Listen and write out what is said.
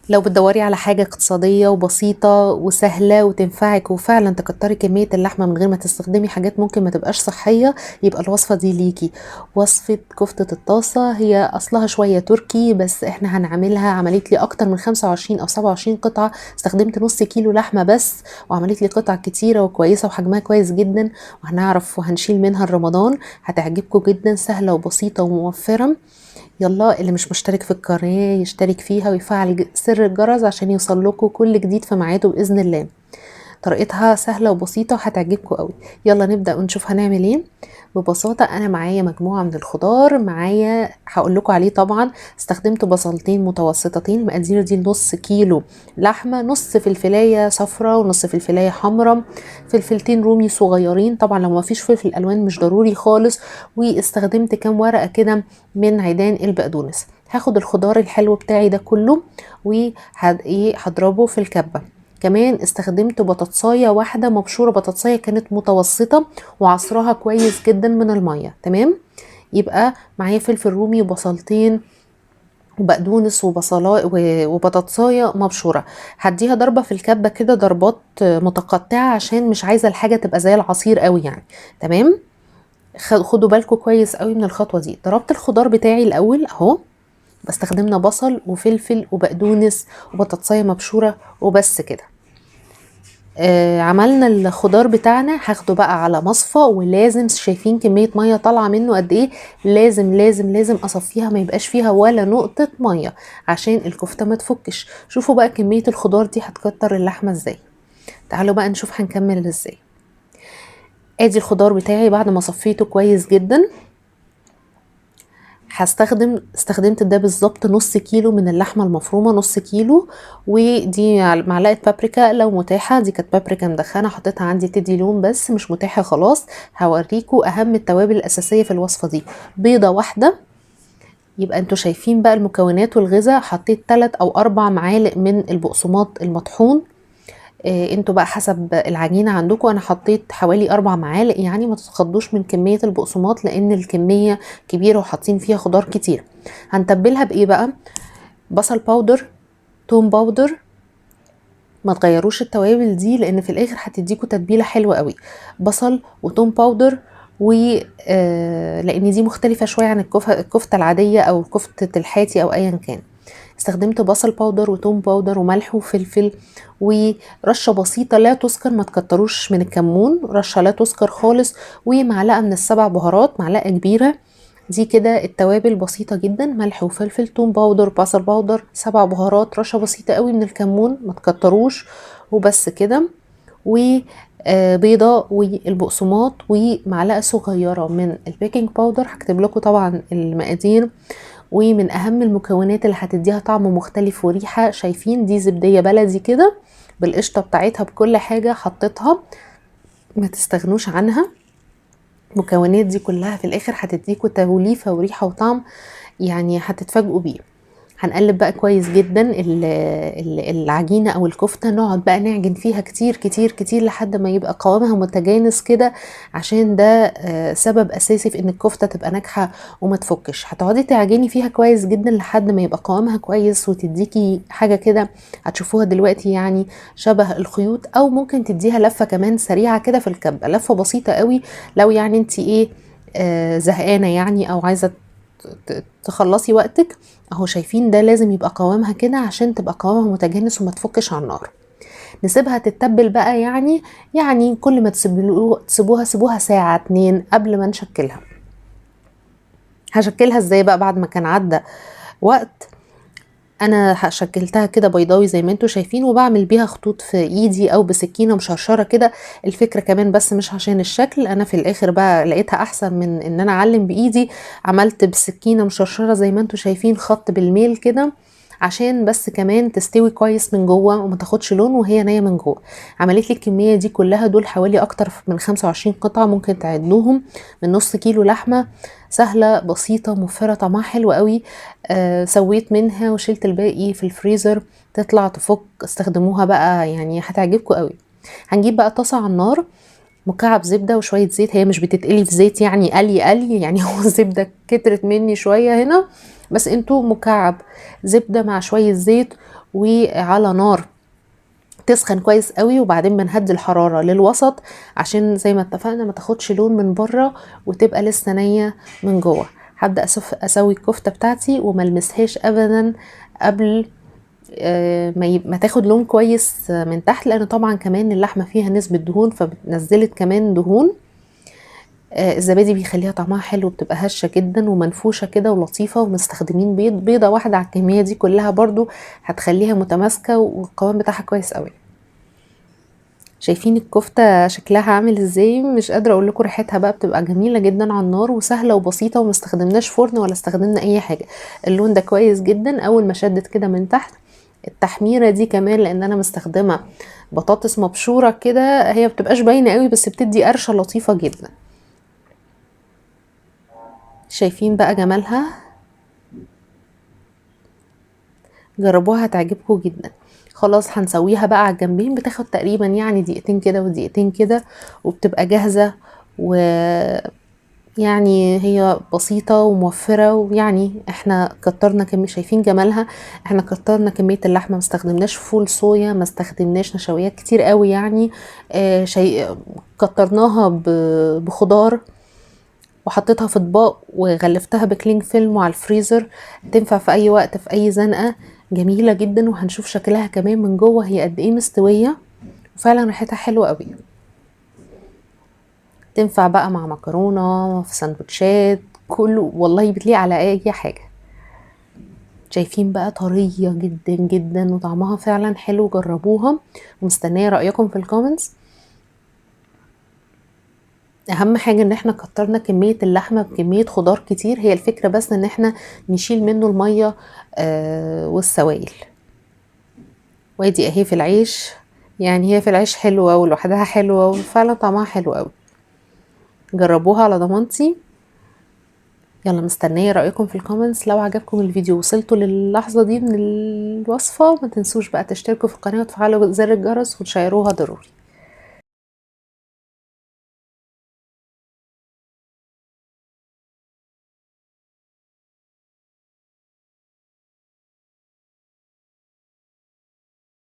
لو بتدوري على حاجة اقتصادية وبسيطة وسهلة وتنفعك وفعلا تكتري كمية اللحمة من غير ما تستخدمي حاجات ممكن ما تبقاش صحية، يبقى الوصفة دي ليكي. وصفة كفتة الطاسة هي أصلها شوية تركي، بس احنا هنعملها. عملت لي أكتر من 25 أو 27 قطعة، استخدمت نص كيلو لحمة بس، وعملت لي قطع كتيرة وكويسة وحجمها كويس جدا، وهنعرف وهنشيل منها الرمضان. هتعجبكم جدا، سهلة وبسيطة وموفرة. يلا اللي مش مشترك في القناة يشترك فيها ويفعل سر الجرس عشان يوصلكوا كل جديد في ميعاده بإذن الله. طريقتها سهلة وبسيطة وهتعجبكم قوي. يلا نبدأ ونشوف هنعمل ايه. ببساطة انا معايا مجموعة من الخضار، معايا هقول لكم عليه طبعا. استخدمت بصلتين متوسطتين، المقادير دي نص كيلو لحمة، نص فلفلاية صفرة ونص فلفلاية حمراء، فلفلتين رومي صغيرين، طبعا لو ما فيش فلفل الوان مش ضروري خالص، واستخدمت كام ورقة كده من عيدان البقدونس. هاخد الخضار الحلو بتاعي ده كله وهضربه في الكبة. كمان استخدمت بطاطساية واحدة مبشورة، بطاطساية كانت متوسطة وعصرها كويس جدا من المية. تمام. يبقى معايا فلفل رومي وبصلتين وبقدونس وبطاطساية مبشورة. هديها ضربة في الكبة كده، ضربات متقطعة عشان مش عايزة الحاجة تبقى زي العصير قوي يعني. تمام. خدوا بالكم كويس قوي من الخطوة دي. ضربت الخضار بتاعي الأول اهو، استخدمنا بصل وفلفل وبقدونس وبطاطساية مبشورة وبس كده. عملنا الخضار بتاعنا، هاخده بقى على مصفى، ولازم شايفين كمية مية طالعة منه قد ايه. لازم لازم لازم اصفيها، ما يبقاش فيها ولا نقطة مية عشان الكفتة ما تفكش. شوفوا بقى كمية الخضار دي هتكتر اللحمة ازاي. تعالوا بقى نشوف هنكمل ازاي. ادي الخضار بتاعي بعد ما صفيته كويس جدا. استخدمت ده بالظبط نص كيلو من اللحمة المفرومة، نص كيلو. ودي معلقة بابريكا لو متاحة، دي كانت بابريكا مدخنة حطيتها عندي تدي لون، بس مش متاحة خلاص. هوريكم اهم التوابل الاساسية في الوصفة دي. بيضة واحدة. يبقى انتوا شايفين بقى المكونات والغذاء. حطيت 3 أو 4 معالق من البقسماط المطحون. انتوا بقى حسب العجينة عندكم. انا حطيت حوالي 4 معالق، يعني ما تتخضوش من كمية البقسماط لان الكمية كبيرة وحاطين فيها خضار كتير. هنتبلها بايه بقى؟ بصل باودر، توم باودر. ما تغيروش التوابل دي لان في الاخر هتديكوا تتبيلة حلوة قوي. بصل وتوم باودر لان دي مختلفة شوية عن الكفتة العادية او كفتة الحاتي او ايا كان. استخدمت بصل باودر وتوم باودر وملح وفلفل ورشة بسيطة لا تذكر، ما تكتروش من الكمون، رشة لا تذكر خالص. ومعلقة من السبع بهارات، معلقة كبيرة. دي كده التوابل بسيطة جدا، ملح وفلفل توم باودر بصل باودر 7 بهارات، رشة بسيطة قوي من الكمون ما تكتروش، وبس كده. وبيضة والبقسماط ومعلقة صغيرة من البيكنج باودر. هكتب لكم طبعا المقادير. ومن اهم المكونات اللي هتديها طعم مختلف وريحة، شايفين دي زبدية بلدي كده بالقشطة بتاعتها بكل حاجة حطيتها، ما تستغنوش عنها. المكونات دي كلها في الاخر هتديكوا توليفة وريحة وطعم، يعني هتتفاجئوا بيه. هنقلب بقى كويس جدا العجينة او الكفتة. نقعد بقى نعجن فيها كتير كتير كتير لحد ما يبقى قوامها متجانس كده، عشان ده سبب اساسي في ان الكفتة تبقى ناجحة وما تفكش. هتقعدي تعجني فيها كويس جدا لحد ما يبقى قوامها كويس وتديكي حاجة كده هتشوفوها دلوقتي، يعني شبه الخيوط. او ممكن تديها لفة كمان سريعة كده في الكبة، لفة بسيطة قوي لو يعني انت ايه زهقانة يعني او عايزة تخلصي وقتك. اهو شايفين ده لازم يبقى قوامها كده عشان تبقى قوامها متجانس وما تفكش على النار. نسيبها تتبل بقى، يعني كل ما سيبوها ساعة 2 قبل ما نشكلها. هشكلها ازاي بقى بعد ما كان عدى وقت؟ انا شكلتها كده بيضاوي زي ما انتوا شايفين، وبعمل بيها خطوط في ايدي او بسكينه مشرشره كده. الفكره كمان بس مش عشان الشكل، انا في الاخر بقى لقيتها احسن من ان انا اعلم بايدي. عملت بسكينه مشرشره زي ما انتوا شايفين خط بالميل كده، عشان بس كمان تستوي كويس من جوه وما تاخدش لون وهي نيه من جوه. عملت لي الكميه دي كلها، دول حوالي اكتر من 25 قطعه ممكن تعدوهم، من نص كيلو لحمه. سهله بسيطه موفره طعمها حلو قوي. سويت منها وشلت الباقي في الفريزر تطلع تفك، استخدموها بقى يعني هتعجبكم قوي. هنجيب بقى طاسه على النار، مكعب زبده وشويه زيت. هي مش بتتقلي في زيت يعني قلي يعني هو الزبده كترت مني شويه هنا. بس انتوا مكعب زبدة مع شوية زيت وعلى نار تسخن كويس قوي، وبعدين بنهدي الحرارة للوسط عشان زي ما اتفقنا ما تاخدش لون من بره وتبقى لسه نية من جوه. هبدأ اسوي الكفتة بتاعتي وملمسهاش ابدا قبل ما تاخد لون كويس من تحت، لان طبعا كمان اللحمة فيها نسبة دهون فنزلت كمان دهون. الزبادي بيخليها طعمها حلو، بتبقى هشة جدا ومنفوشة كده ولطيفة، ومستخدمين بيضة واحدة على الكمية دي كلها برضو هتخليها متماسكة والقوام بتاعها كويس قوي. شايفين الكفتة شكلها عامل ازاي؟ مش قادرة اقول لكم ريحتها بقى بتبقى جميلة جدا على النار وسهلة وبسيطة، وما استخدمناش فرن ولا استخدمنا اي حاجة. اللون ده كويس جدا اول ما شدت كده من تحت. التحميرة دي كمان لان انا مستخدمة بطاطس مبشورة كده، هي بتبقاش باينة قوي بس بتدي قرشة لطيفة جدا. شايفين بقى جمالها؟ جربوها هتعجبكم جدا. خلاص هنسويها بقى على الجنبين، بتاخد تقريبا يعني دقيقتين كده ودقيقتين كده وبتبقى جاهزة. يعني هي بسيطة وموفرة، ويعني احنا كترنا كمية، شايفين جمالها؟ احنا كترنا كمية اللحمة، ما استخدمناش فول صويا، ما استخدمناش نشويات كتير قوي يعني. شيء كترناها بخضار، وحطيتها في اطباق وغلفتها بكلينج فيلم وعلى الفريزر. تنفع في اي وقت في اي زنقة، جميلة جدا. وهنشوف شكلها كمان من جوه هي قد ايه مستوية، وفعلا ريحتها حلوة قوي. تنفع بقى مع مكرونة، في سندوتشات، كله والله بتليق على اي حاجة. شايفين بقى طرية جدا جدا وطعمها فعلا حلو، جربوها ومستنية رأيكم في الكومنتس. اهم حاجة ان احنا كترنا كمية اللحمة بكمية خضار كتير، هي الفكرة بس ان احنا نشيل منه المية والسوائل. وادي اهي في العيش، يعني هي في العيش حلوة ولوحدها حلوة وفعلا طعمها حلو قوي. جربوها على ضمانتي. يلا مستنية رأيكم في الكومنتس. لو عجبكم الفيديو وصلتوا للحظة دي من الوصفة، ما تنسوش بقى تشتركوا في القناة وتفعلوا زر الجرس وتشيروها ضروري.